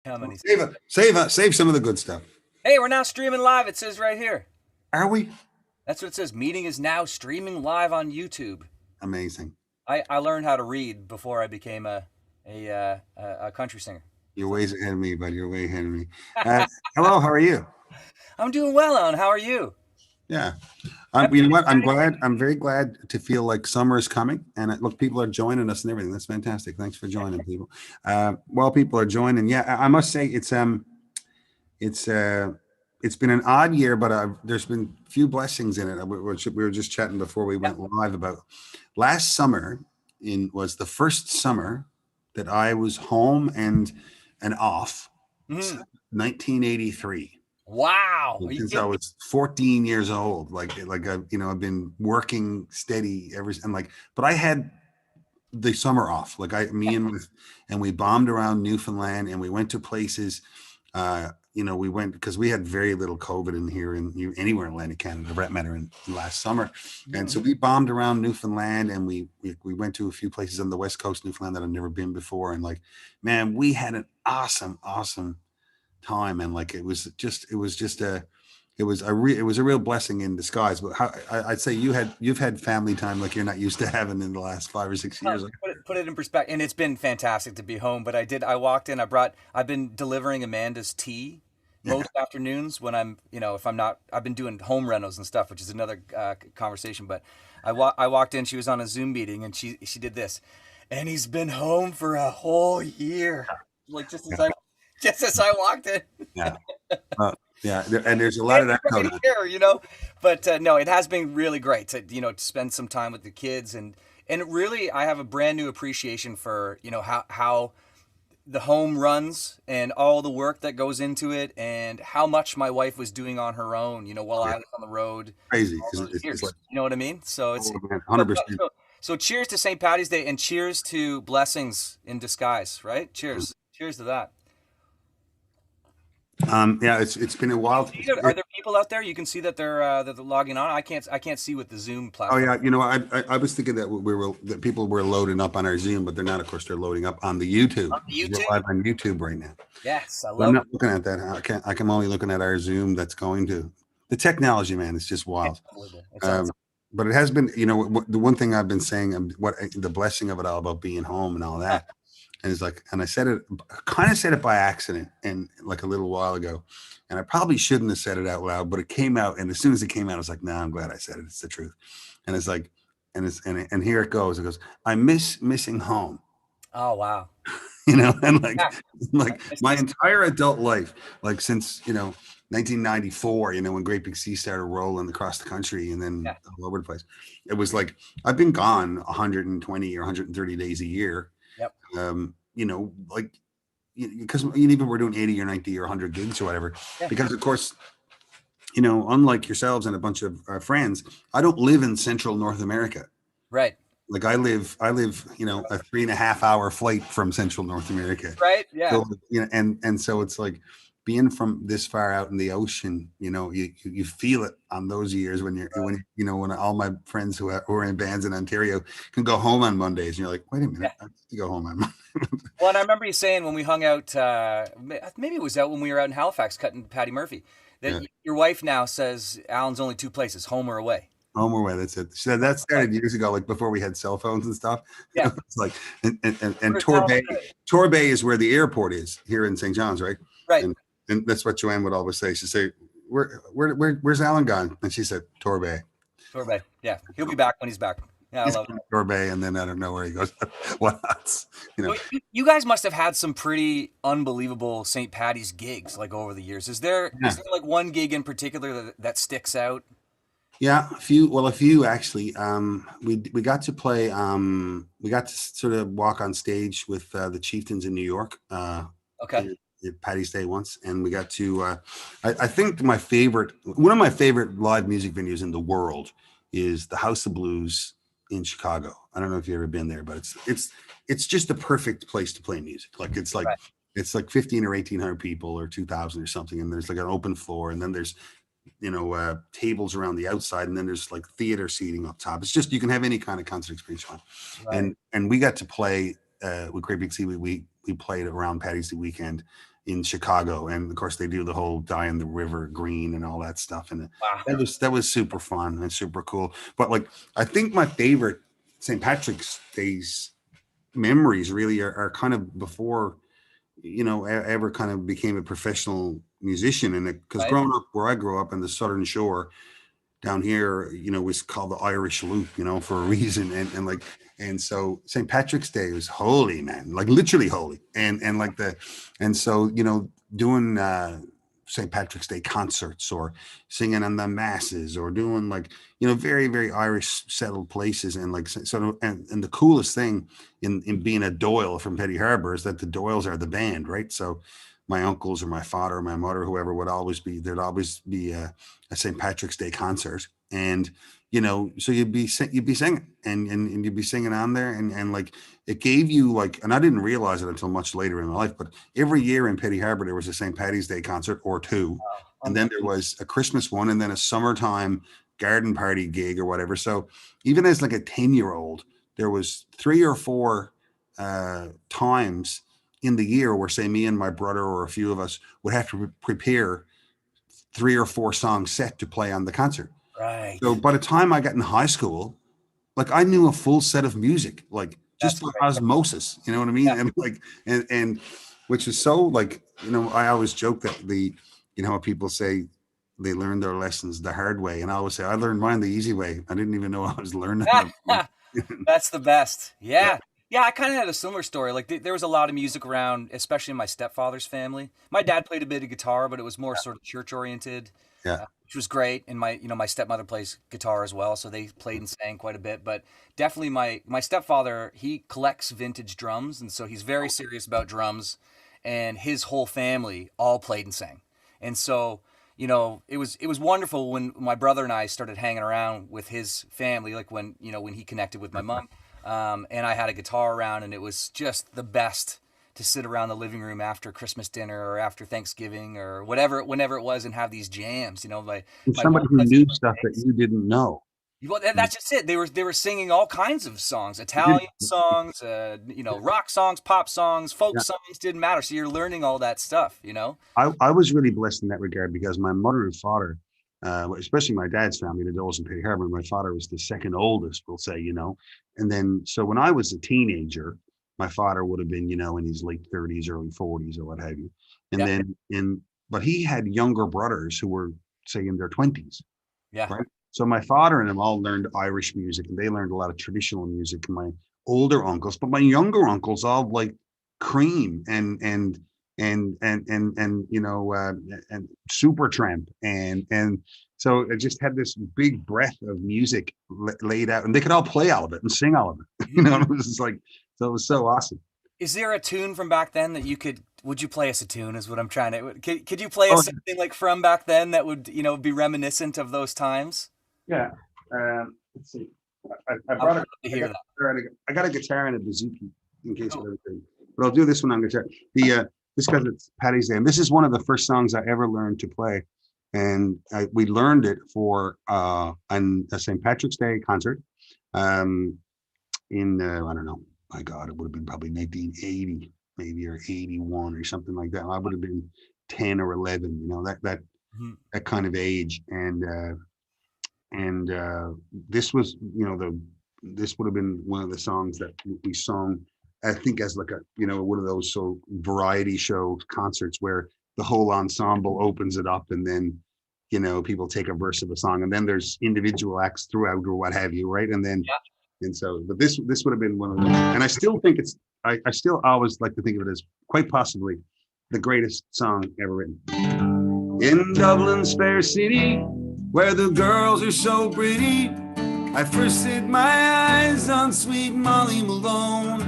How many? Save some of the good stuff. Hey, we're now streaming live. It says right here. Are we? That's what it says. Meeting is now streaming live on YouTube. Amazing. I learned how to read before I became a country singer. You're ways ahead of me, buddy. You're way ahead of me. Uh, Hello, how are you? I'm doing well, Alan. How are you? Yeah. Happy You know St. what? I'm Patty's Day. glad. I'm very glad to feel like summer is coming. And look, people are joining us and everything. That's fantastic. Thanks for joining, people. While people are joining, yeah, I must say it's it's been an odd year, but there's been few blessings in it. We were just chatting before we Yeah. went live about last summer. Was the first summer that I was home and off Mhm. since 1983. Wow. Are you Since I kidding me? was 14 years old. I've been working steady but I had the summer off. And we bombed around Newfoundland and we went to places. We went because we had very little COVID in here anywhere in Atlantic Canada, for that matter, in last summer. And so Mhm. we bombed around Newfoundland and we went to a few places on the west coast of Newfoundland that I've never been before. And man, we had an awesome time. And it was a real blessing in disguise. But I'd say you've had family time like you're not used to having in the last 5 or 6 years. Put it in perspective, and it's been fantastic to be home. But I walked in. I've been delivering Amanda's tea Yeah. most afternoons when I'm, if I'm not, I've been doing home renos and stuff, which is another conversation. But I walked in. She was on a Zoom meeting, and she did this, and he's been home for a whole year. Like Yeah. just as I walked in. Yeah. Yeah. And there's a lot Hey, of that you're going right on. here. But no, it has been really great to spend some time with the kids and really, I have a brand new appreciation for how the home runs and all the work that goes into it, and how much my wife was doing on her own, while Yeah. I was on the road Crazy. all those It's years. like, You know what I mean? So it's oh man, so 100%. so cheers to St. Patty's Day and cheers to blessings in disguise, right? Cheers to that. Yeah, it's been a You wild. see that? Are there people out there? You can see that they're logging on. I can't see with the Zoom Oh platform. yeah, I was thinking that that people were loading up on our Zoom, but they're not. Of course, they're loading up on the YouTube. On the We're YouTube? live on YouTube right now. Yes, I But I'm love it. not looking at that. I'm only looking at our Zoom. That's going to the technology, man. It's just It's wild. unbelievable. It's Um, awesome. but it has been, the one thing I've been saying, what the blessing of it all about being home and all that. And it's like, and I said it, kind of said it by accident, and like a little while ago, and I probably shouldn't have said it out loud, but it came out, and as soon as it came out, I was like, "Nah, I'm glad I said it. It's the truth." And it's like, and here it goes. It goes, I miss missing home, Oh wow. and Yeah, I like missed my this. entire adult life, like since 1994, when Great Big Sea started rolling across the country and then Yeah. all over the place, it was like I've been gone 120 or 130 days a year. Yep. Like because even we're doing 80 or 90 or 100 gigs or whatever, Yeah. because of course, unlike yourselves and a bunch of friends, I don't live in central North America. Right. Like I live, a 3.5 hour flight from central North America. Right. Yeah. So, and so it's like being from this far out in the ocean, you feel it on those years when all my friends who are in bands in Ontario can go home on Mondays, and you're like, wait a minute, Yeah. I have to go home on Monday. Well, and I remember you saying when we hung out, maybe it was out when we were out in Halifax cutting Patty Murphy, that Yeah. your wife now says Alan's only two places, home or away. Home away. That's it. So that started years ago, like before we had cell phones and stuff. Yeah. It's like, and Where's Alan Torbay, today? Torbay is where the airport is here in St. John's, right? Right. And that's what Joanne would always say. She'd say, where's Alan gone? And she said, Torbay. Torbay. Yeah. He'll be back when he's back. Yeah, I He's love going it. to Torbay, and then I don't know where he goes. What else? So you guys must have had some pretty unbelievable St. Patty's gigs like over the years. Is there Yeah. is there like one gig in particular that sticks out? Yeah, a few. Well, a few actually. We got to play. We got to sort of walk on stage with the Chieftains in New York. Okay. At Patty's Day once, and we got to. I think one of my favorite live music venues in the world is the House of Blues in Chicago. I don't know if you've ever been there, but it's just the perfect place to play music. Right. It's like 15 or 1,800 people or 2,000 or something, and there's like an open floor, and then there's tables around the outside, and then there's like theater seating up top. It's just you can have any kind of concert experience on. Right. And we got to play with Great Big Sea. We played around Patty's Day weekend, in Chicago, and of course they do the whole dye in the river green and all that stuff, and Wow. that was super fun and super cool. But like, I think my favorite St. Patrick's Day's memories really are kind of before, ever kind of became a professional musician. And because Right. growing up where I grew up in the Southern Shore down here, was called the Irish Loop, for a reason. And like, and so St. Patrick's Day was holy, man, like literally holy. And like and so, doing St. Patrick's Day concerts or singing on the masses or doing like, very, very Irish settled places. And like, so, and the coolest thing in being a Doyle from Petty Harbor is that the Doyles are the band, right? So my uncles or my father or my mother, whoever, there'd always be a St. Patrick's Day concert. And, so you'd be singing and you'd be singing on there. And like, it gave you like, and I didn't realize it until much later in my life, but every year in Petty Harbor, there was a St. Patty's Day concert or two. And then there was a Christmas one, and then a summertime garden party gig or whatever. So even as like a 10-year-old, there was 3 or 4 times in the year where, say, me and my brother or a few of us would have to prepare 3 or 4 songs set to play on the concert. Right. So by the time I got in high school, like I knew a full set of music, like just by osmosis, you know what I mean? Yeah. And like, and which is so like, I always joke that people say they learn their lessons the hard way. And I always say, I learned mine the easy way. I didn't even know I was learning them. That's the best. Yeah. Yeah. Yeah, I kind of had a similar story. Like there was a lot of music around, especially in my stepfather's family. My dad played a bit of guitar, but it was more sort of church oriented, Yeah. which was great. And my stepmother plays guitar as well, so they played and sang quite a bit. But definitely my stepfather, he collects vintage drums, and so he's very serious about drums. And his whole family all played and sang, and so it was wonderful when my brother and I started hanging around with his family, like when he connected with my mom, and I had a guitar around, and it was just the best to sit around the living room after Christmas dinner or after Thanksgiving or whenever it was, and have these jams. And My mom somebody who plays knew my stuff that bass. you didn't know. Well, that's just it. They were singing all kinds of songs, Italian songs, rock songs, pop songs, folk Yeah. songs. Didn't matter. So you're learning all that stuff. I was really blessed in that regard because my mother and father, especially my dad's family, the Doles and Petty Harbor, my father was the second oldest, we'll say, and then so when I was a teenager, my father would have been, in his late 30s, early 40s, or what have you, and Yeah, then but he had younger brothers who were, say, in their 20s, yeah, right? So my father and them all learned Irish music, and they learned a lot of traditional music. And my older uncles, but my younger uncles all like Cream and Supertramp, and so I just had this big breadth of music laid out, and they could all play all of it and sing all of it. Mhm. It was just like, so it was so awesome. Is there a tune from back then that you could? Would you play us a tune? Is what I'm trying to. Could you play Oh us something like from back then that would be reminiscent of those times? yeah. Let's see. I I would brought love a, to I hear got, that. I got a guitar and a bouzouki in case of Cool. everything, but I'll do this one on guitar. Just because it's Paddy's Day, and this is one of the first songs I ever learned to play, and we learned it for on a St. Patrick's Day concert, um, in I don't know, my God, it would have been probably 1980, maybe, or 81 or something like that. I would have been 10 or 11, Mhm. that kind of age, and this was, this would have been one of the songs that we sung, I think, as like a, one of those variety show concerts where the whole ensemble opens it up, and then people take a verse of a song, and then there's individual acts throughout or what have you, right? Yeah. And so, but this would have been one of them, and I still think I still always like to think of it as quite possibly the greatest song ever written. In Dublin's fair city, where the girls are so pretty, I first set my eyes on sweet Molly Malone,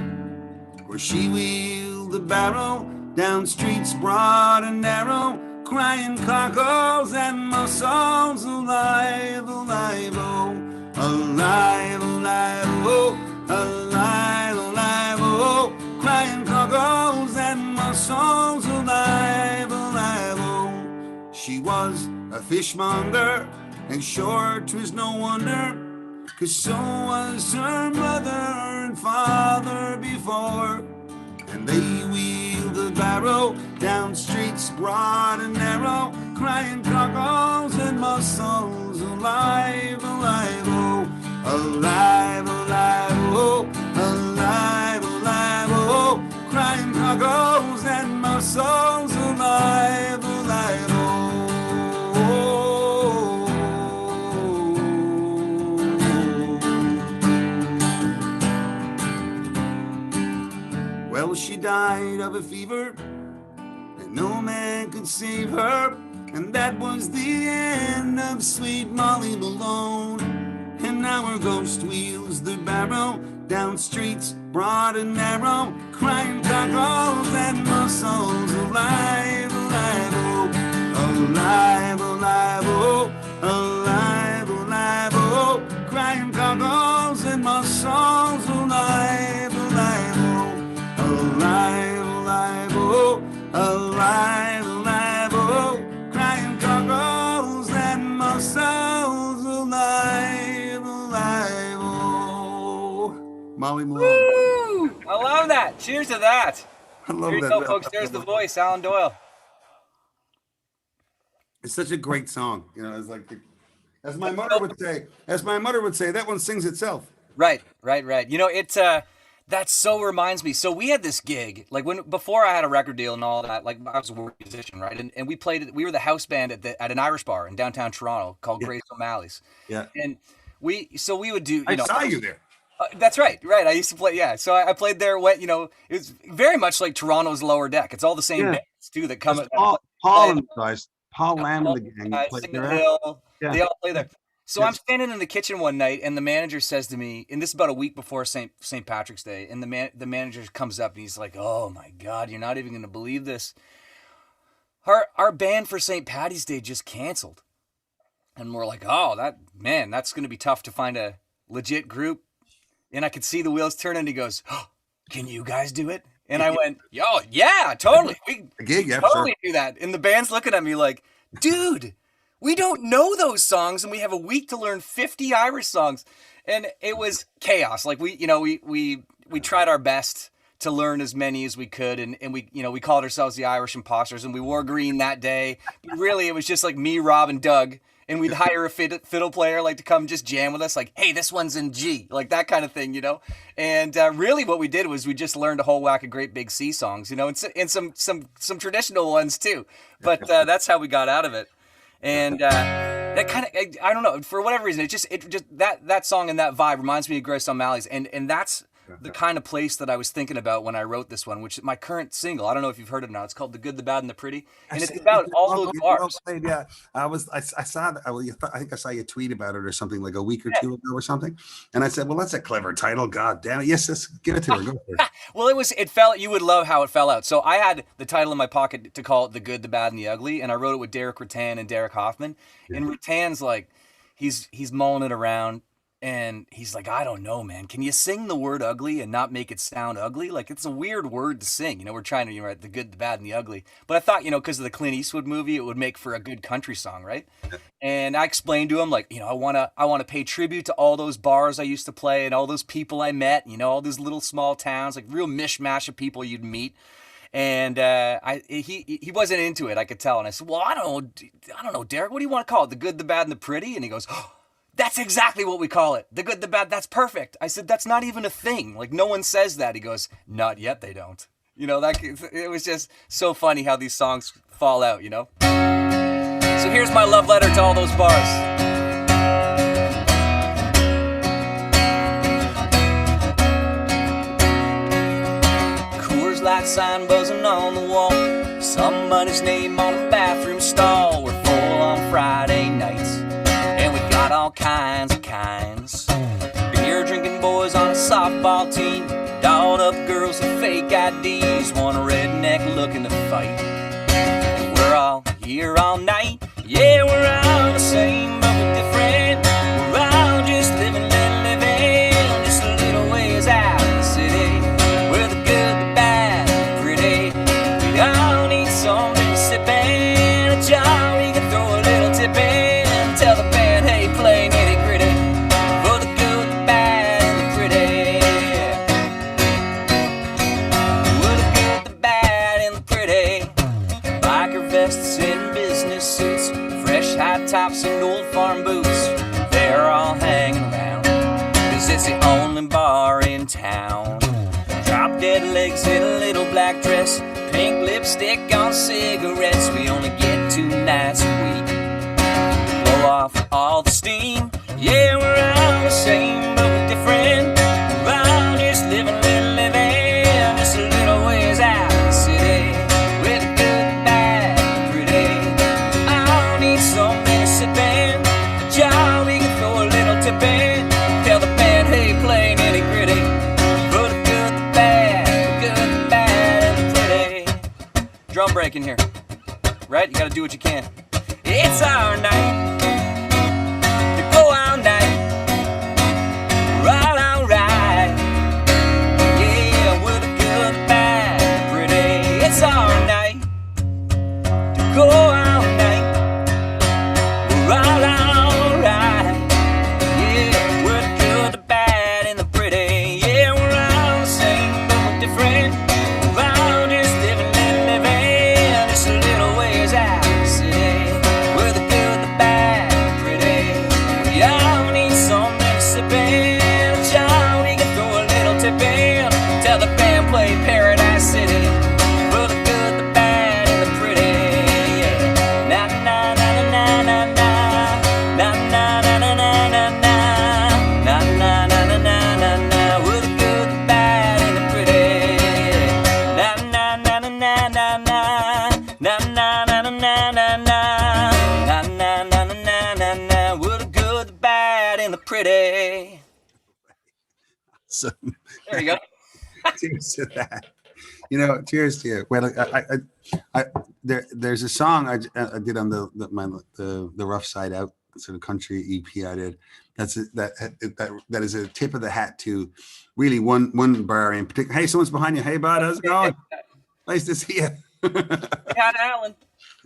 where she wheeled the barrow down streets broad and narrow, crying cockles and mussels, alive, alive, oh, alive, alive, oh, alive, alive, oh, crying cockles and mussels, alive, alive, oh. She was a fishmonger, and sure 'twas no wonder, 'cause so was her mother and father before. And And they wheeled the barrow down streets broad and narrow, crying cockles and mussels, alive, alive, oh, alive, alive, oh, alive, alive, oh, crying cockles and mussels, alive, alive, oh. Well, she died of a fever, and no man could save her, and that was the end of sweet Molly Malone. And now her ghost wheels the barrow down streets broad and narrow, crying cockles and mussels, alive, alive, oh, alive, alive, oh, alive, alive, oh, crying cockles and mussels, alive, alive, oh, alive, alive, oh, alive, alive, oh, crying cockles and mussels, alive, alive, oh. Molly Malone. Woo! I love that. Cheers to that. I love Here you that. go, folks. There's the voice, Alan Doyle. It's such a great song. You know, it's like, as my mother would say, that one sings itself. Right. You know, it's that so reminds me. So we had this gig, like before I had a record deal and all that, like I was a work musician, right? And we we were the house band at an Irish bar in downtown Toronto called Grace O'Malley's. Yeah. And we would do, I saw you there. That's right. I used to play, yeah. So I played there. You know, it was very much like Toronto's Lower Deck. It's all the same bands too that come. Paul and the guys, Paul Lamb and the gang played Signal there. Hill, Yeah. they all play there. So I'm standing in the kitchen one night, and the manager says to me, and this is about a week before St. Patrick's Day, and the manager comes up and he's like, "Oh my God, you're not even going to believe this. Our band for St. Patty's Day just canceled." And we're like, "Oh, that's going to be tough to find a legit group." And I could see the wheels turning, and he goes, "Oh, can you guys do it?" And I went, "Yo, yeah, totally. We totally do that." And the band's looking at me like, "Dude, we don't know those songs, and we have a week to learn 50 Irish songs." And it was chaos. Like we tried our best to learn as many as we could, and we called ourselves the Irish Imposters, and we wore green that day. But really, it was just like me, Rob, and Doug. And we'd hire a fiddle player like to come just jam with us, like, "Hey, this one's in G," like that kind of thing, you know. And really, what we did was we just learned a whole whack of great big C songs, you know, and some traditional ones too. But that's how we got out of it. And that kind of, I don't know, for whatever reason, it just that song and that vibe reminds me of Grace O'Malley's, and that's the kind of place that I was thinking about when I wrote this one, which is my current single. I don't know if you've heard it now. It's called "The Good, the Bad, and the Pretty," and it's about all those bars. Yeah, I saw that. I think I saw you tweet about it or something like a week or two ago or something. And I said, "Well, that's a clever title. God damn it! Yes, give it to her. Go for it." Well, you would love how it fell out. So I had the title in my pocket to call it "The Good, the Bad, and the Ugly," and I wrote it with Derek Rattan and Derek Hoffman. Yeah. And Rattan's like, he's mulling it around. And he's like, "I don't know, man. Can you sing the word ugly and not make it sound ugly? Like, it's a weird word to sing. You know, we're trying to write the good, the bad, and the ugly." But I thought, because of the Clint Eastwood movie, it would make for a good country song, right? And I explained to him, like, I want to pay tribute to all those bars I used to play and all those people I met, all those little small towns, like real mishmash of people you'd meet. And he wasn't into it, I could tell. And I said, "Well, I don't know, Derek, what do you want to call it? The good, the bad, and the pretty?" And he goes, "Oh, that's exactly what we call it. The good, the bad, that's perfect." I said, "That's not even a thing. Like, no one says that." He goes, "Not yet, they don't." It was just so funny how these songs fall out, So here's my love letter to all those bars. Coors Light sign buzzing on the wall. Somebody's name on the bathroom stall. We're full on Friday nights. All kinds. Beer drinking boys on a softball team. Dolled up girls with fake IDs. One redneck looking to fight. And we're all here all night. Yeah, we're all the same, but we're different. We're all just living. Just a little ways out of the city. We're the good, the bad, the pretty. We all need something to sip in. A jar we can throw a little tip in. Tell the band, "Hey, play nitty gritty for the good, the bad, and the pretty." We're the best that's in business suits, fresh high tops and old farm boots. They're all hanging around, 'cause it's the only bar in town. Drop dead legs in a little black dress, pink lipstick on cigarettes. We only get 2 nights a week to blow off all the steam. Yeah, we're all the same, but we're different. We're all just living, just a little ways out of the city. With the good, the bad, the pretty. I don't need something to sip in, a job we can throw a little tip in. Tell the band, hey, play nitty gritty. For the good, the bad, and the pretty. Drum break in here, right? You gotta do what you can. It's our night to go all night. We're all alright. Yeah, we're the good, the bad, the pretty. It's our night to go all night. We're all alright. Yeah, we're the good, the bad, and the pretty. Yeah, we're all the same, but we're different. We're all just living, just a little ways out of the city. We're the good, the bad, the pretty. We all need something to sip in, a job we can throw a little tip in. Tell the band play Paradise City. We're the good, the bad, and the pretty. Yeah. Na na na na na na na na na na na na na na na na na na. We're the good, the bad, and the pretty. Na na na na na na na na na na na na na na na na na na. We're the good, the bad, and the pretty. So There you go. cheers to that. Cheers to you. Well, there's a song I did on the Rough Side Out sort of country EP I did. That is a tip of the hat to really one bar in particular. Hey, someone's behind you. Hey, bud, how's it going? Nice to see you. Hi, Alan.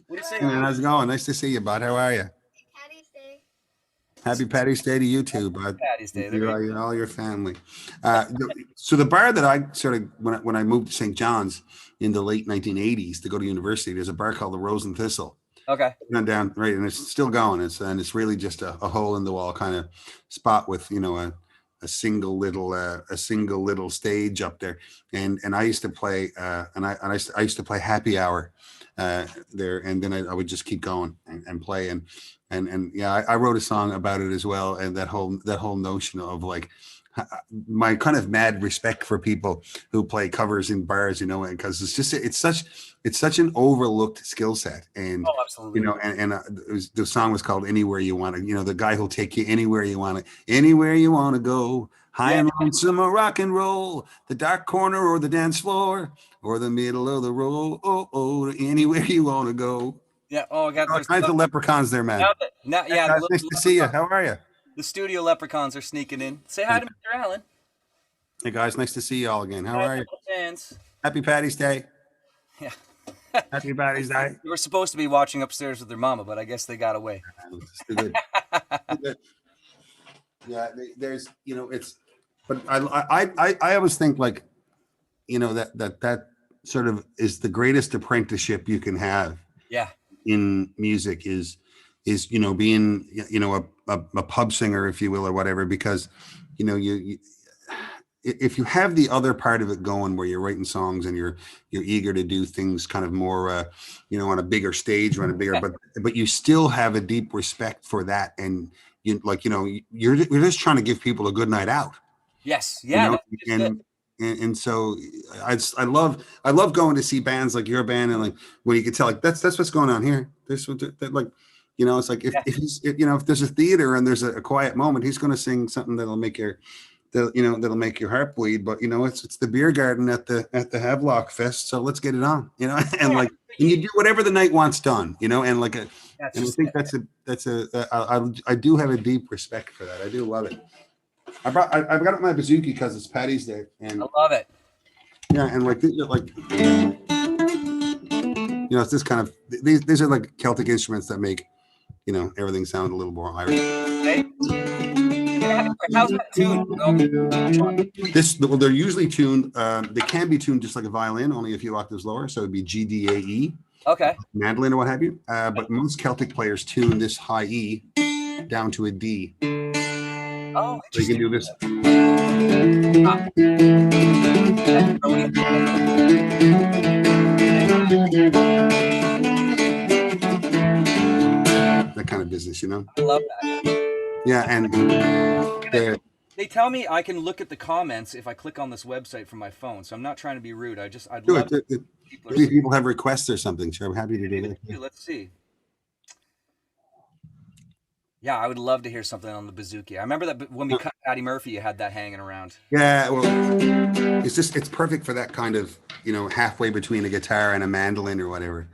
What do you say? Hey, man, how's it going? Nice to see you, bud. How are you? Patty's Day. Happy Patty's Day to you too, bud. Patty's Day. You're all your family. So the bar that I sort of when I moved to St. John's in the late 1980s to go to university, there's a bar called the Rose and Thistle. Okay. Gone down right, and it's still going. It's really just a hole in the wall kind of spot with a single little stage up there. And I used to play I used to play Happy Hour there, and then I would just keep going and play and yeah, I wrote a song about it as well, and that whole notion of like my kind of mad respect for people who play covers in bars, because it's such an overlooked skill set, and absolutely. The song was called Anywhere You Want to, the guy who'll take you anywhere you want to go, high and lonesome or rock and roll, the dark corner or the dance floor or the middle of the road, anywhere you want to go. Yeah. Oh, I got all kinds of leprechauns there, man. Yeah. Guys, nice to see you. How are you? The studio leprechauns are sneaking in. Say hi to Mr. Allen. Hey guys, nice to see you all again. How are you? Fans. Happy Patty's Day. Yeah. Happy Patty's Day. We were supposed to be watching upstairs with their mama, but I guess they got away. Yeah, there's it's, but I always think like, that sort of is the greatest apprenticeship you can have. Yeah. In music is being a pub singer, if you will, or whatever, because you if you have the other part of it going where you're writing songs and you're eager to do things kind of more on a bigger stage or on a bigger but you still have a deep respect for that, and you're just trying to give people a good night out. Yes. Yeah. And so I love going to see bands like your band, and like when you can tell like that's what's going on here. There's like it's like if there's a theater and there's a quiet moment, he's going to sing something that'll make your heart bleed. But it's the beer garden at the Havelock Fest, so let's get it on. And like and you do whatever the night wants done. And like and I think I do have a deep respect for that. I do love it. I've got my bazooki because it's Patty's Day, and I love it. Yeah, and like it's this kind of these are like Celtic instruments that make everything sound a little more Irish. Hey. How's that tuned? They're usually tuned. They can be tuned just like a violin, only a few octaves lower. So it'd be G, D, A, E. Okay. mandolin or what have you. But most Celtic players tune this high E down to a D. Oh, So you can interesting. do this. That kind of business, you know? I love that. Yeah, and the They tell me I can look at the comments if I click on this website from my phone. So I'm not trying to be rude. I'd do love it. it if people are Maybe saying, people have requests or something. Sure, I'm happy to do maybe that. they do. Let's see. Yeah, I would love to hear something on the bouzouki. I remember that when we cut Patty Murphy, you had that hanging around. Yeah, well, it's perfect for that kind of, halfway between a guitar and a mandolin or whatever,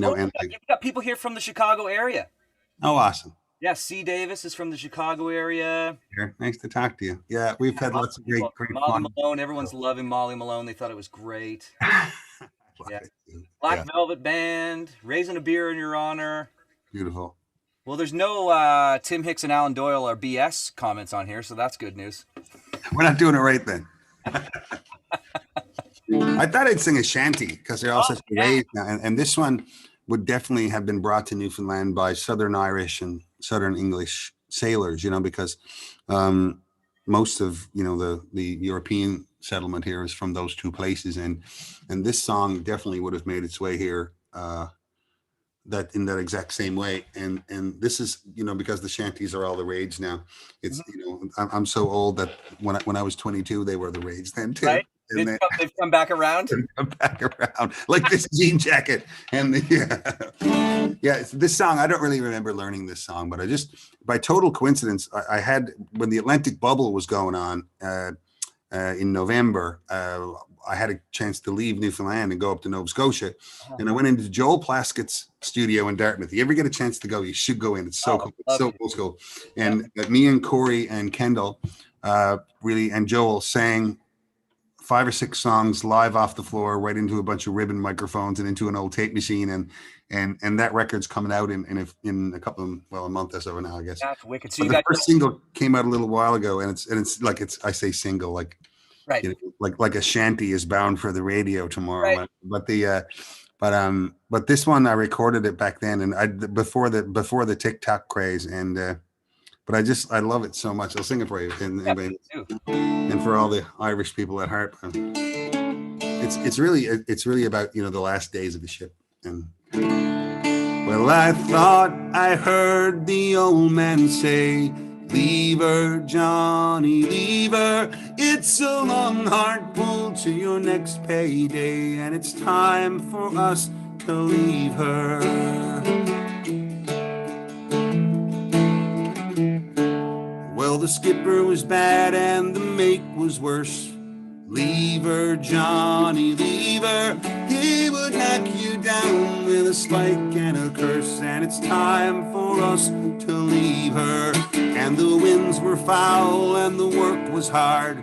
Oh, and we got people here from the Chicago area. oh, awesome. Yeah, C. Davis is from the Chicago area. Here, nice to talk to you. Yeah, we've had lots of great, great Molly fun. Malone. Everyone's loving Molly Malone. They thought it was great. Yeah. Black Yeah, Velvet Band, raising a beer in your honor. beautiful. Well, there's no Tim Hicks and Alan Doyle or BS comments on here, so that's good news. We're not doing it right then. I thought I'd sing a shanty because they're all such great now, and this one would definitely have been brought to Newfoundland by Southern Irish and Southern English sailors, because most of the European settlement here is from those two places, and this song definitely would have made its way here that in that exact same way, and this is because the shanties are all the rage now. It's I'm so old that when I was 22 they were the rage then too. Right? And They've come back around. come back around like this jean jacket and this song. I don't really remember learning this song, but I just by total coincidence I had when the Atlantic bubble was going on in November. I had a chance to leave Newfoundland and go up to Nova Scotia, and I went into Joel Plaskett's studio in Dartmouth. You ever get a chance to go, you should go in. It's so cool. It's so old school. And me and Corey and Kendall really, and Joel sang 5 or 6 songs live off the floor, right into a bunch of ribbon microphones and into an old tape machine, and that record's coming out in a month or so now, I guess. That's wicked. So the first single came out a little while ago, and it's like I say single like. Right. Like a shanty is bound for the radio tomorrow. Right. But this one I recorded it back then, and before the TikTok craze, and but I love it so much. I'll sing it for you, and for all the Irish people at heart. It's really about the last days of the ship. And well, I thought I heard the old man say, "Leave her, Johnny, leave her. It's a long, hard pull to your next payday, and it's time for us to leave her." Well, the skipper was bad and the mate was worse. "Leave her, Johnny, leave her. He would knock you down with a spike and a curse, and it's time for us to leave her." And the winds were foul and the work was hard.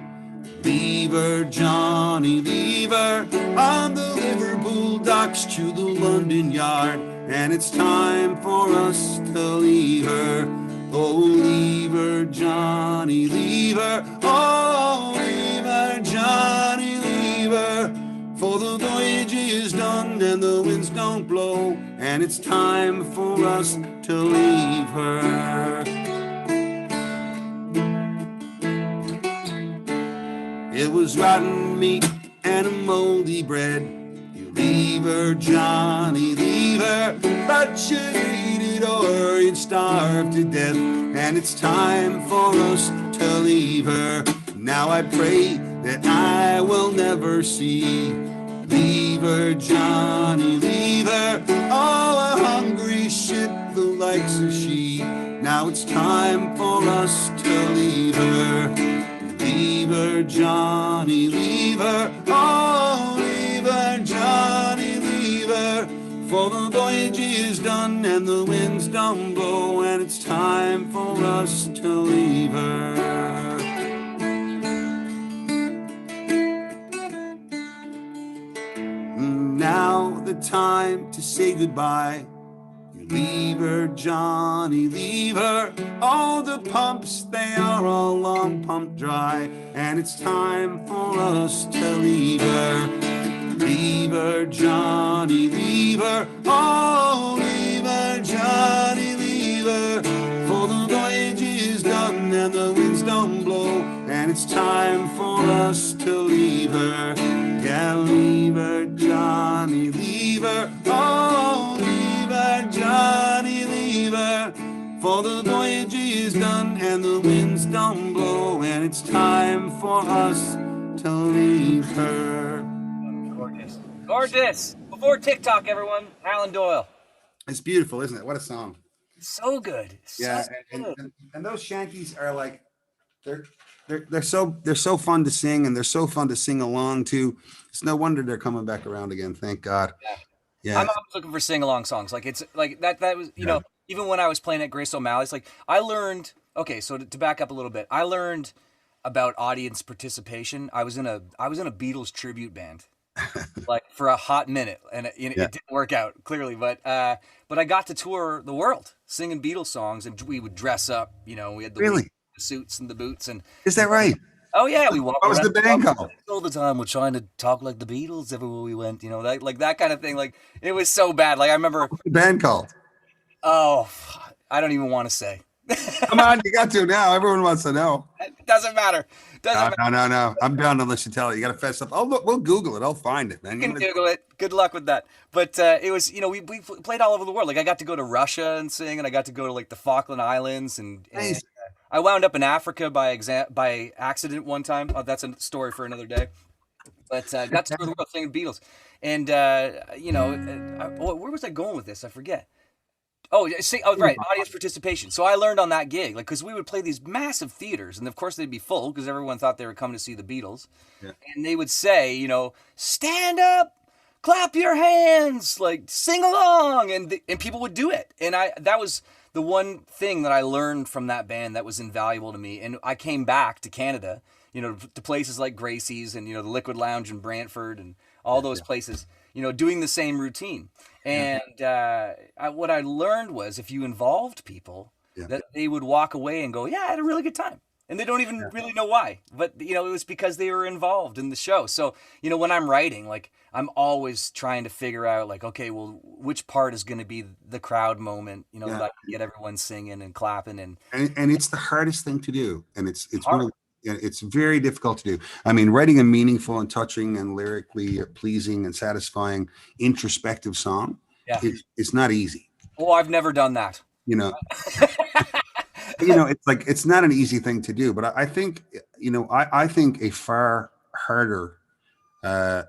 "Leave her, Johnny, leave her. On the Liverpool docks to the London yard, and it's time for us to leave her. Oh, leave her, Johnny, leave her. Oh, leave her, Johnny, leave her. For the voyage is done and the winds don't blow, and it's time for us to leave her." It was rotten meat and a moldy bread. "You leave her, Johnny, leave her. But you'd eat it or you'd starve to death, and it's time for us to leave her. Now I pray that I will never see. Leave her, Johnny, leave her. Oh, a hungry ship the likes of she. Now it's time for us to leave her. Leave her, Johnny, leave her. Oh, leave her, Johnny, leave her. For the voyage is done and the winds don't blow, and it's time for us to leave her. Now the time to say goodbye. Leave her, Johnny, leave her. All the pumps, they are all long pumped dry, and it's time for us to leave her. Leave her, Johnny, leave her. Oh, leave her, Johnny, leave her. For the voyage is done and the winds don't blow, and it's time for us to leave her. Yeah, leave her, Johnny, leave her. Oh, leave her, Johnny, leave her. For the voyage is done and the winds don't blow, and it's time for us to leave her. Gorgeous. Gorgeous. Before TikTok, everyone, Alan Doyle. It's beautiful, isn't it? What a song. So good. Yeah, So good. and those shanties are like they're so fun to sing, and they're so fun to sing along to. It's no wonder they're coming back around again. Thank God. Yeah. I'm always looking for sing-along songs. Like it's like that was, you know, even when I was playing at Grace O'Malley's, like I learned, okay, so to back up a little bit, I learned about audience participation. I was in a Beatles tribute band. Like for a hot minute, and it didn't work out clearly, but I got to tour the world singing Beatles songs, and we would dress up. You know, we had the suits and the boots, and is that right? Oh yeah, we walked. What was the band called? All the time, we're trying to talk like the Beatles everywhere we went. You know, like that kind of thing. Like it was so bad. Like I remember. What's the band called? Oh, I don't even want to say. Come on, you got to now. Everyone wants to know. It doesn't matter. No. I'm down unless you tell it. You got to fess up. Oh, look, we'll Google it. I'll find it, man. You can Google it. Good luck with that. But it was, you know, we played all over the world. Like I got to go to Russia and sing, and I got to go to like the Falkland Islands, and I wound up in Africa by accident one time. Oh, that's a story for another day. But got to tour the world singing Beatles, and you know, where was I going with this? I forget. Oh, see, right, audience participation. So I learned on that gig, like, because we would play these massive theaters, and of course they'd be full because everyone thought they were coming to see the Beatles, and they would say, you know, stand up, clap your hands, like sing along, and people would do it, and that was the one thing that I learned from that band that was invaluable to me, and I came back to Canada, you know, to places like Gracie's and, you know, the Liquid Lounge in Brantford and all those places, you know, doing the same routine. And what I learned was if you involved people, that they would walk away and go, yeah, I had a really good time. And they don't even really know why. But, you know, it was because they were involved in the show. So, you know, when I'm writing, like, I'm always trying to figure out, like, okay, well, which part is going to be the crowd moment, you know, that I can get everyone singing and clapping. And it's the hardest thing to do. And it's one of it's very difficult to do. I mean, writing a meaningful and touching and lyrically pleasing and satisfying introspective song it's not easy. Oh, I've never done that. You know, it's like, it's not an easy thing to do, but I think, you know, I think a far harder,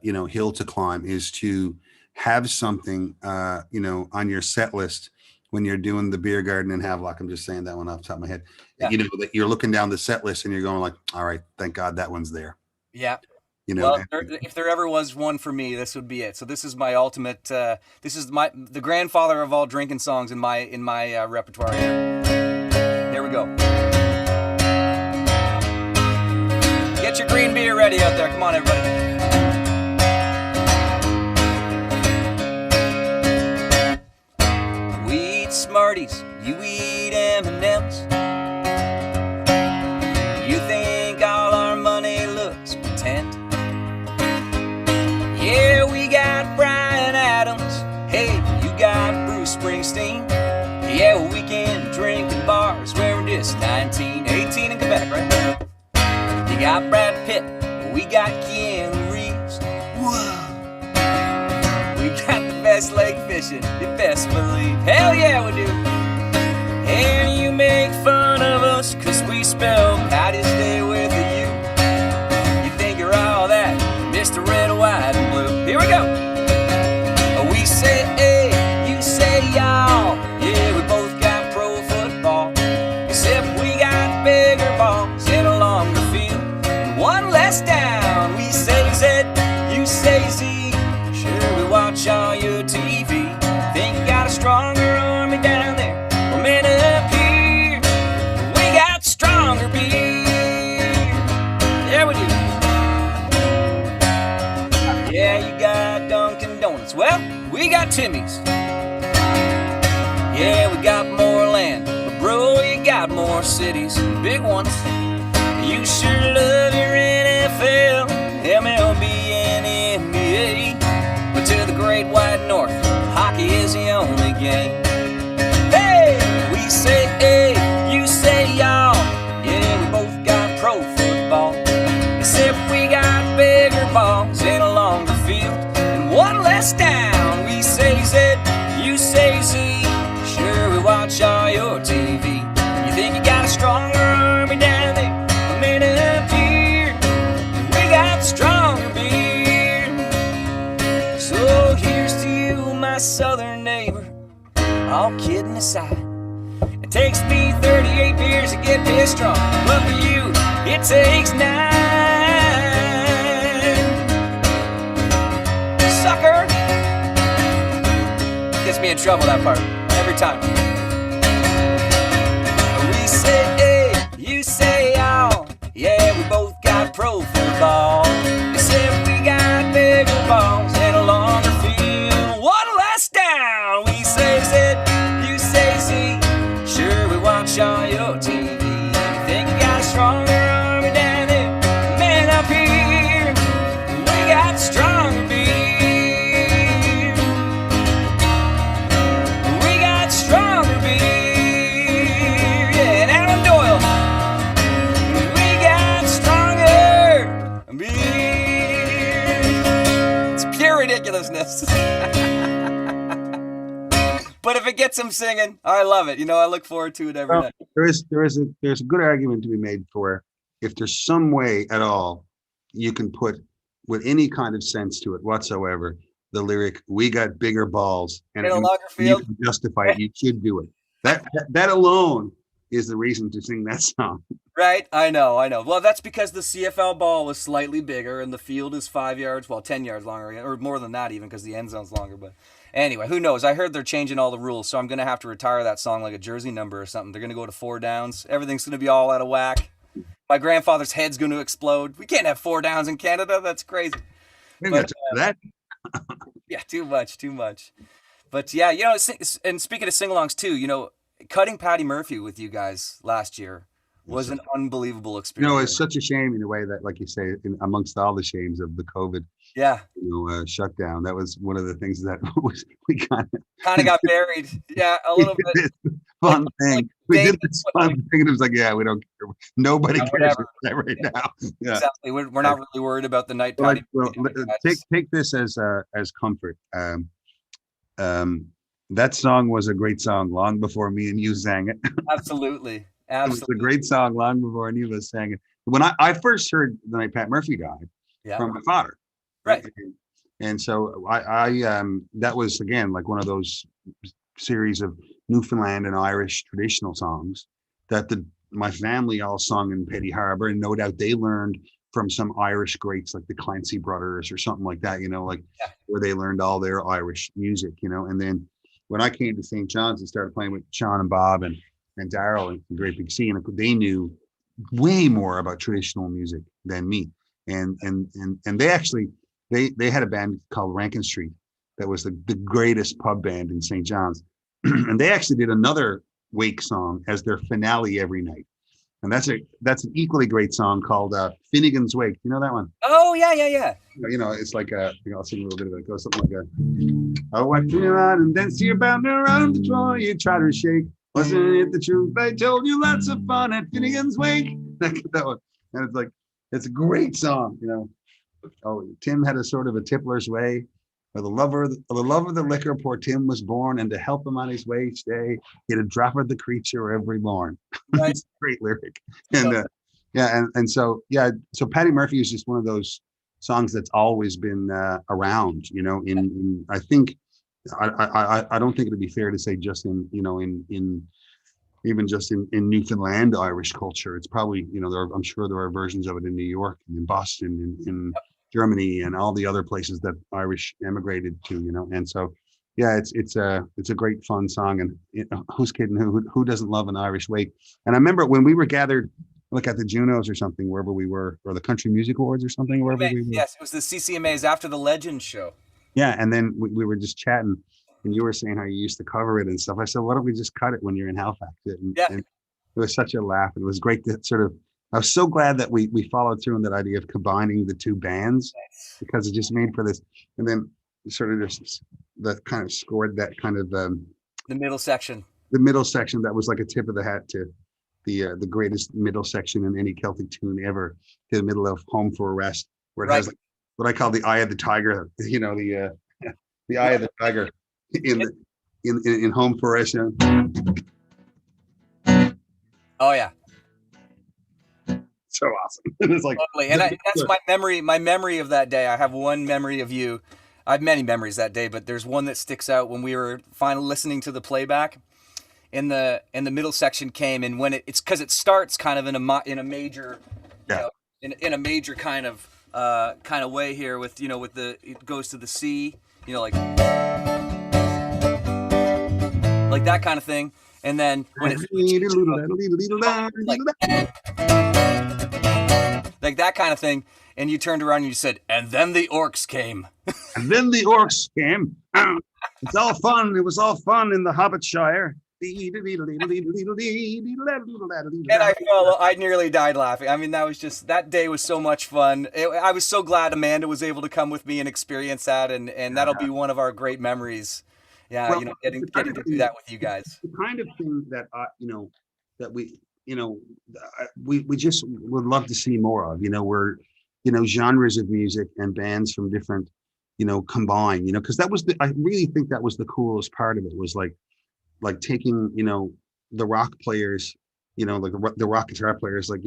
you know, hill to climb is to have something, you know, on your set list when you're doing the Beer Garden in Havelock. I'm just saying that one off the top of my head. You know, that you're looking down the set list and you're going like, all right, thank God that one's there. Yeah. You know, well, if there ever was one for me, this would be it. So this is my ultimate. This is the grandfather of all drinking songs in my repertoire here. Here we go. Get your green beer ready out there. Come on, everybody. We eat Smarties. You eat M&Ms. You think all our money looks pretend. Yeah, we got Bryan Adams. Hey, you got Bruce Springsteen. Yeah, we can drink in bars where we're just 19, 18 in Quebec, right? You got Brad Pitt. We got Keanu Reeves. Whoa. We got the best lake fishing, you best believe. Hell yeah, we do. And you make fun of us cause we spell Patty's Day with a U. You think you're all that, Mr. Red, White, and Blue. Here we go. We say hey, you say y'all. Yeah, we both got pro football, except we got bigger balls in a longer field and one less down. We say Z, you say Z. Sure, we watch all your TV. Think you got a stronger army down there? Well, man, up here we got stronger beer. There we do. Yeah, you got Dunkin' Donuts. Well, we got Timmy's. Yeah, we got more land, but bro, you got more cities, big ones. You sure love your NFL, MLB, and NBA. all kidding aside, it takes me 38 beers to get pissed drunk, but for you, it takes 9. Sucker! Gets me in trouble, that part, every time. We say A, you say all. Yeah, we both got pro football, except we got bigger balls and a longer field. What a letdown! We say Z, you say Z. Sure, we watch on your TV. You think you got a stronger army down there? Man, up here, we got stronger beer. We got stronger beer. Yeah, and Alan Doyle. We got stronger beer. It's pure ridiculousness. But if it gets him singing, I love it. You know, I look forward to it every night. There's a good argument to be made for if there's some way at all you can put with any kind of sense to it whatsoever the lyric "We got bigger balls" and In a longer you field. can justify it. You should do it. That alone is the reason to sing that song. Right? I know. Well, that's because the CFL ball was slightly bigger and the field is 5 yards, well, 10 yards longer, or more than that even because the end zone's longer. But anyway, who knows? I heard they're changing all the rules, so I'm going to have to retire that song like a jersey number or something. They're going to go to 4 downs. Everything's going to be all out of whack. My grandfather's head's going to explode. We can't have 4 downs in Canada. That's crazy. But, that yeah, too much. But yeah, you know, and speaking of sing-alongs too, you know, cutting Patty Murphy with you guys last year was an unbelievable experience. it's such a shame in a way that, like you say, amongst all the shames of the COVID shutdown, that was one of the things that we kind of got buried. Yeah, a little bit. Fun thing. We did this fun thing, and it was like, yeah, we don't care. Nobody cares about that right now. Yeah. Exactly. We're not really worried about the night. Well, take this as comfort. That song was a great song long before me and you sang it. Absolutely. It was a great song long before any of us sang it. When I first heard the night Pat Murphy died from my father, right? And so I that was again like one of those series of Newfoundland and Irish traditional songs that my family all sung in Petty Harbor, and no doubt they learned from some Irish greats like the Clancy brothers or something like that, you know, where they learned all their Irish music, you know. And then when I came to St. John's and started playing with Sean and Bob and Daryl and Great Big C, and they knew way more about traditional music than me. And they actually they had a band called Rankin Street that was the greatest pub band in St. John's. And they actually did another wake song as their finale every night. And that's an equally great song called Finnegan's Wake. You know that one? Oh yeah. You know, it's like I'll sing a little bit of it. It goes something like "Oh, I feel out and then see you bound around the drawer. You try to shake. Wasn't it the truth? I told you lots of fun at Finnegan's Wake." That one. And it's like, it's a great song, you know. Oh, Tim had a sort of a tippler's way. For the love of the liquor, poor Tim was born, and to help him on his way each day, he had a drop of the creature every morn. Right. It's a great lyric. And so Patty Murphy is just one of those songs that's always been around, you know. I think I don't think it'd be fair to say just in even just in Newfoundland Irish culture. It's probably, you know, I'm sure there are versions of it in New York and in Boston, in Germany, and all the other places that Irish emigrated to, you know. And so, yeah, it's a great fun song. And who's kidding? Who doesn't love an Irish wake? And I remember when we were gathered, like at the Junos or something, wherever we were, or the Country Music Awards or something, wherever we were. Yes, it was the CCMAs after the Legends show. Yeah, and then we were just chatting, and you were saying how you used to cover it and stuff. I said, why don't we just cut it when you're in Halifax? And it was such a laugh. And it was great to sort of, I was so glad that we followed through on that idea of combining the two bands, because it just made for this. And then sort of just that kind of scored that kind of the middle section. The middle section that was like a tip of the hat to the greatest middle section in any Celtic tune ever, to the middle of Home for a Rest, where it has like what I call the eye of the tiger, you know, the eye of the tiger in Home for a Rest. You know? Oh yeah. So awesome. It was like totally. And that's my memory of that day. I have one memory of you I have many memories that day, but there's one that sticks out when we were finally listening to the playback. In the middle section came, and when it's because it starts kind of in a major, you know, in a major kind of way here with with it goes to the C, like that kind of thing, and then when it like that kind of thing, and you turned around and you said, and then the orcs came. And then the orcs came. It's all fun. It was all fun in the Hobbitshire. And I nearly died laughing. I mean, that day was so much fun. I was so glad Amanda was able to come with me and experience that, and that'll be one of our great memories. Yeah, well, getting to do that with you guys. The kind of thing that that we just would love to see more of. Where genres of music and bands from different combine. Because that was I really think that was the coolest part of it, was like taking the rock players, like the rock guitar players, like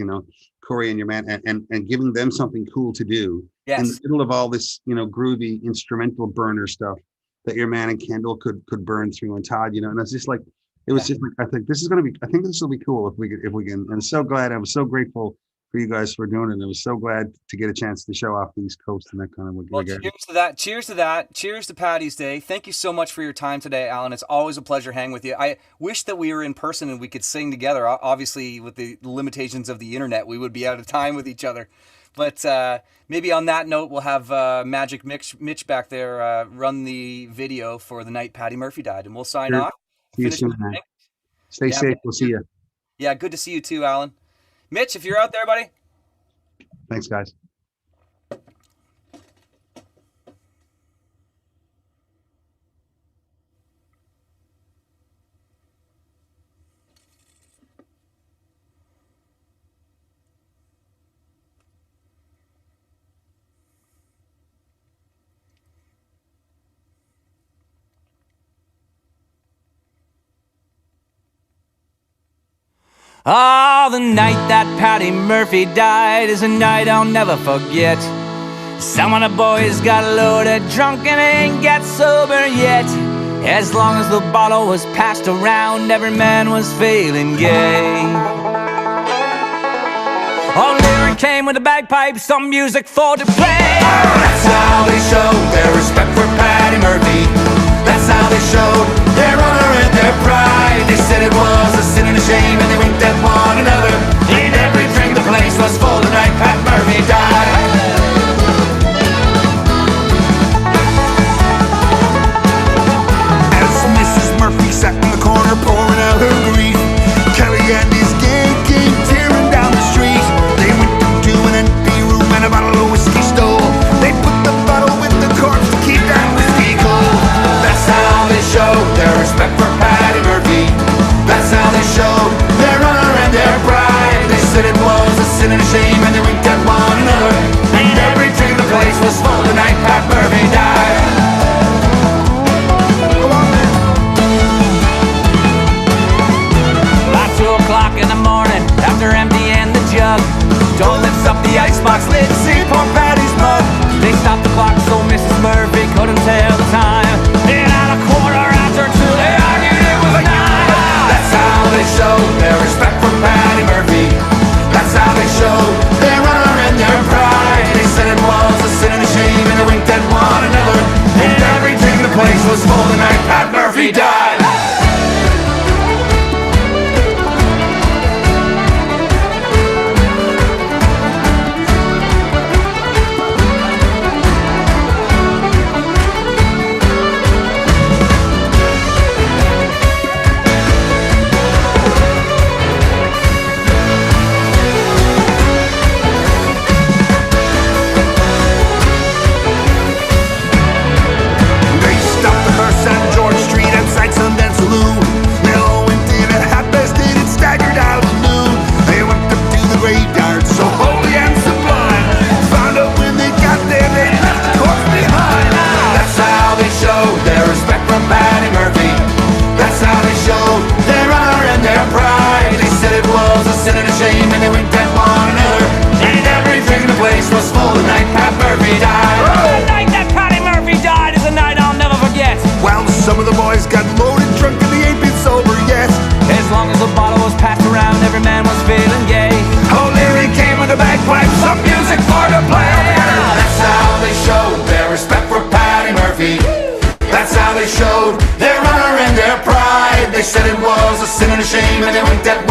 Corey and your man, and giving them something cool to do in the middle of all this groovy instrumental burner stuff that your man and Kendall could burn through, and Todd, and it's just like it was just like I think this will be cool if we can. And I'm so glad. I was so grateful for you guys for doing it. And I was so glad to get a chance to show off the East Coast and that kind of. Well, cheers to that. Cheers to that. Cheers to Paddy's Day. Thank you so much for your time today, Alan. It's always a pleasure hanging with you. I wish that we were in person and we could sing together. Obviously, with the limitations of the internet, we would be out of time with each other. But maybe on that note, we'll have Magic Mitch back there run the video for the night Paddy Murphy died, and we'll sign off. See you soon, man. Stay safe. We'll see you. Yeah, good to see you too, Alan. Mitch, if you're out there, buddy. Thanks, guys. Oh, the night that Paddy Murphy died is a night I'll never forget. Some of the boys got loaded, drunk, and ain't got sober yet. As long as the bottle was passed around, every man was feeling gay. Oh, lyric came with a bagpipe, some music for to play. That's how they showed their respect for Paddy Murphy. That's how they showed their honor and their pride. They said it was a sin and a shame, and they winked at one another. In every drink the place was full the night Pat Murphy died. As Mrs. Murphy sat in the corner pouring out her grief, Kelly and his gang came tearing down the street. They went into an empty room and a bottle of whiskey stole. They put the bottle with the corpse to keep that whiskey cold. That's how they showed their respect for Paddy Murphy. That's how they showed their honor and their pride. They said it was a sin and a shame, and they winked at one another. And every drink the place was full the night Pat Murphy died. By 2 o'clock in the morning, after emptying the jug, Doyle lifts up the icebox lid, see poor Paddy's mug. They stopped the clock so Mrs. Murphy couldn't tell the time. And at a quarter after 2, they argued it was a 9. That's how they showed their respect for Paddy Murphy. That's how they showed their honor and their pride. They said it was a sin and a shame, and they winked at one another. And every drink the place was full the night Pat Murphy died. Sin and a shame, and they winked at one another. And every drink in the place was full the night Pat Murphy died. The night that Paddy Murphy died. They said it was a sin and a shame, and they winked at